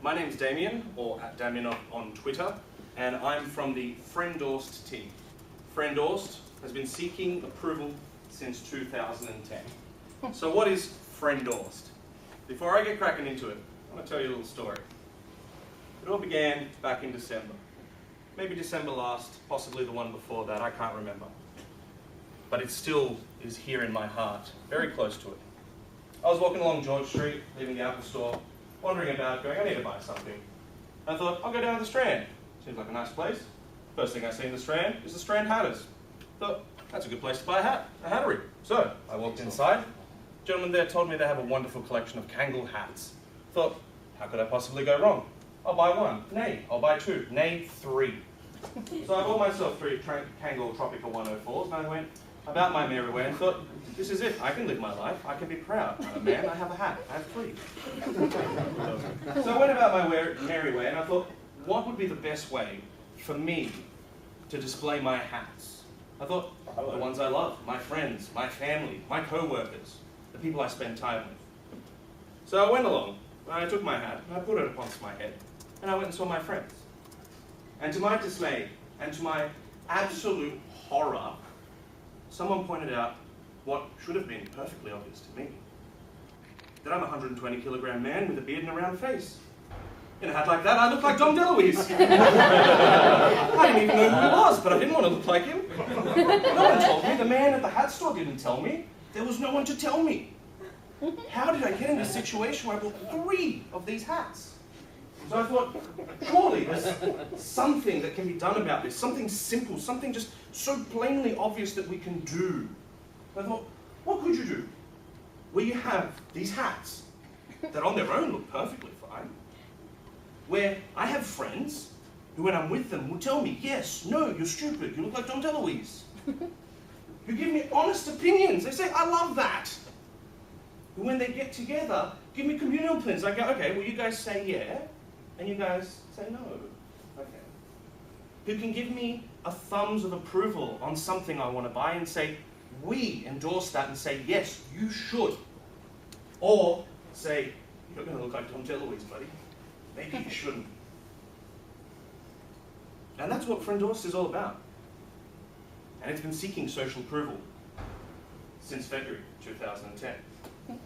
My name's Damien, or @Damien on Twitter, and I'm from the Frendorsed team. Frendorsed has been seeking approval since 2010. So what is Frendorsed? Before I get cracking into it, I want to tell you a little story. It all began back in December. Maybe December last, possibly the one before that, I can't remember. But it still is here in my heart, very close to it. I was walking along George Street, leaving the Apple store, wandering about, going, I need to buy something. I thought, I'll go down to the Strand. Seems like a nice place. First thing I see in the Strand is the Strand Hatters. Thought, that's a good place to buy a hattery. So, I walked inside. The gentleman there told me they have a wonderful collection of Kangol hats. Thought, how could I possibly go wrong? I'll buy one. Nay, I'll buy two. Nay, three. So I bought myself 3 Kangol Tropical 104s, and I went about my merry way and thought, this is it. I can live my life. I can be proud. I'm a man. I have a hat. I have 3. So I went about my merry way, and I thought, what would be the best way for me to display my hats? I thought, the ones I love, my friends, my family, my co-workers, the people I spend time with. So I went along, and I took my hat, and I put it upon my head, and I went and saw my friends. And to my dismay, and to my absolute horror, someone pointed out what should have been perfectly obvious to me. That I'm a 120 kilogram man with a beard and a round face. In a hat like that, I looked like Dom DeLuise. I didn't even know who he was, but I didn't want to look like him. No one told me. The man at the hat store didn't tell me. There was no one to tell me. How did I get in a situation where I bought 3 of these hats? So I thought, surely there's something that can be done about this, something simple, something just so plainly obvious that we can do. I thought, what could you do? Where you have these hats that on their own look perfectly fine, where I have friends who when I'm with them will tell me, yes, no, you're stupid, you look like Dom DeLuise. Who give me honest opinions. They say, I love that. And when they get together, give me communal opinions. I go, okay, well you guys say yeah, and you guys say no. Okay. Who can give me a thumbs of approval on something I want to buy and say, we endorse that and say, yes, you should. Or say, you're going to look like Dom DeLuise, buddy. Maybe you shouldn't. And that's what Frendorsed is all about. And it's been seeking social approval since February 2010.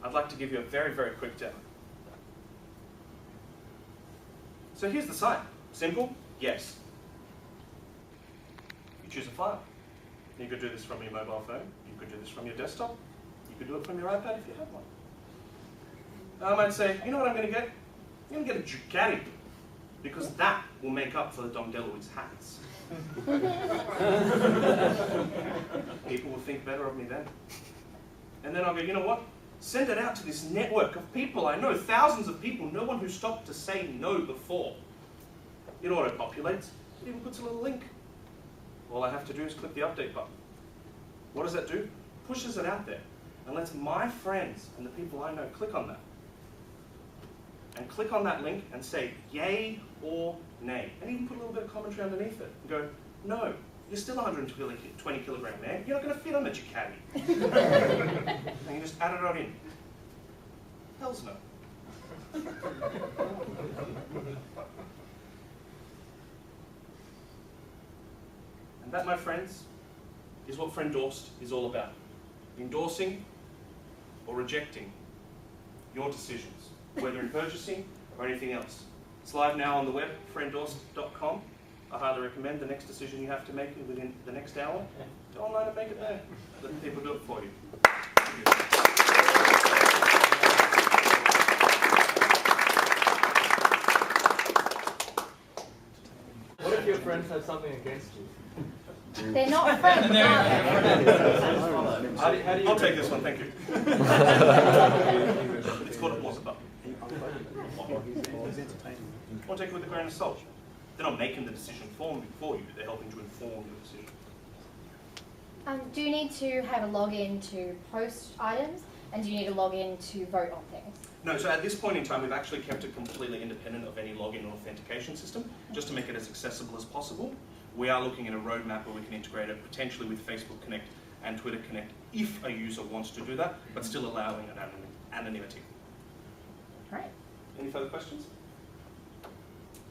I'd like to give you a very, very quick demo. So here's the site. Simple? Yes. You choose a file. You could do this from your mobile phone. You could do this from your desktop. You could do it from your iPad if you have one. I might say, you know what I'm going to get? I'm going to get a Ducati, because that will make up for the Dom DeLuise hats. People will think better of me then. And then I'll go, you know what? Send it out to this network of people I know, thousands of people, no one who stopped to say no before. It auto-populates. It even puts a little link. All I have to do is click the update button. What does that do? Pushes it out there and lets my friends and the people I know click on that. And click on that link and say yay or nay. And even put a little bit of commentary underneath it. And go, no, you're still a 120 kilogram man. You're not going to fit on the Ducati. And you just add it on in. Hell's no. And that, my friends, is what Frendorsed is all about. Endorsing or rejecting your decisions, whether in purchasing or anything else. It's live now on the web, frendorsed.com. I highly recommend the next decision you have to make within the next hour, go online and make it there. Let people do it for you. What if your friends have something against you? They're not friends, are they? I'll take this one, thank you. It's called a pause button. Or take it with a grain of salt. They're not making the decision for you, they're helping to inform your decision. Do you need to have a login to post items, and do you need a login to vote on things? No, so at this point in time, we've actually kept it completely independent of any login or authentication system, just to make it as accessible as possible. We are looking at a roadmap where we can integrate it potentially with Facebook Connect and Twitter Connect if a user wants to do that, but still allowing an anonymity. Right. Any further questions?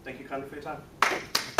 Thank you kindly for your time.